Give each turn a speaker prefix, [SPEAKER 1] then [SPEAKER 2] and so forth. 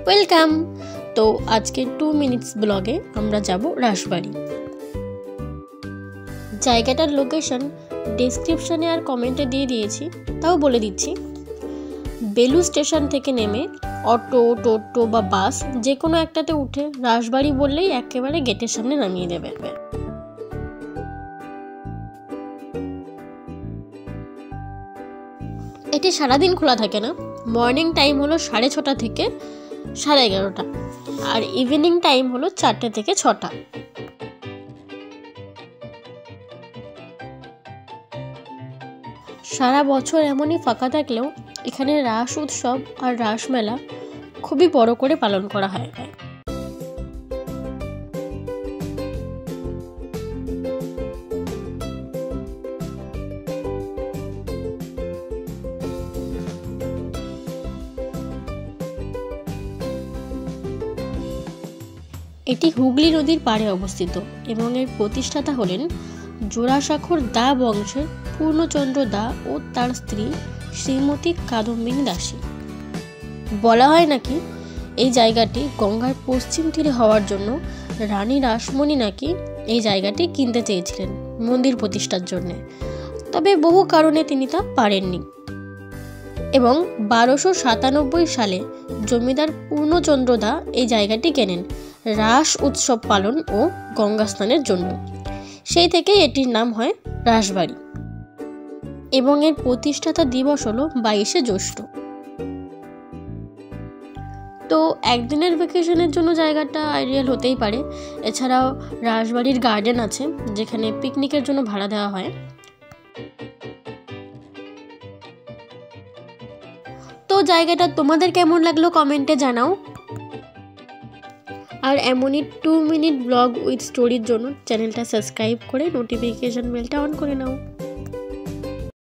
[SPEAKER 1] Welcome. তো আজকে 2 minutes ব্লগে আমরা যাব রাসবাড়ি। জায়গাটার লোকেশন ডেসক্রিপশনে আর কমেন্টে দিয়ে দিয়েছি, তাও বলে দিচ্ছি। বেলু স্টেশন থেকে নেমে অটো, টোটো বা বাস যে কোনো একটাতে উঠে রাসবাড়ি বললেই একেবারে গেটের সামনে নামিয়ে দেবে। এটি সারাদিন খোলা থাকে না। মর্নিং টাইম হলো 6:30 থেকে 11:30, আর ইভিনিং টাইম হলো 4টে থেকে 6টা। সারা বছর এমনই ফাঁকা থাকলেও এখানে রাস উৎসব আর রাসমেলা খুবই বড় করে পালন করা হয়। এটি হুগলি নদীর পাড়ে অবস্থিত এবং এর প্রতিষ্ঠাতা হলেন জোড়াসাঁকোর দা বংশের পূর্ণচন্দ্র দা ও তার স্ত্রী শ্রীমতী কাদম্বিনী দাসী। বলা হয় নাকি এই জায়গাটি গঙ্গার পশ্চিম তীরে হওয়ার জন্য রানী রাসমণি নাকি এই জায়গাটি কিনতে চেয়েছিলেন মন্দির প্রতিষ্ঠার জন্য, তবে বহু কারণে তিনি তা পারেননি এবং 1297 সালে জমিদার পূর্ণচন্দ্র দা এই জায়গাটি কেনেন রাস উৎসব পালন ও গঙ্গা স্নানের জন্য। সেই থেকে এটির নাম হয় রাসবাড়ি এবং এর প্রতিষ্ঠাতা দিবস হলো 22শে জ্যৈষ্ঠ। তো একদিনের ভ্যাকেশনের জন্য জায়গাটা আইডিয়াল হতেই পারে। এছাড়াও রাসবাড়ির গার্ডেন আছে যেখানে পিকনিকের জন্য ভাড়া দেওয়া হয়। তো জায়গাটা তোমাদের কেমন লাগলো কমেন্টে জানাও। আর এমনই 2 মিনিট ব্লগ উইথ স্টোরির জন্য চ্যানেলটা সাবস্ক্রাইব করে নোটিফিকেশন বেলটা অন করে নাও।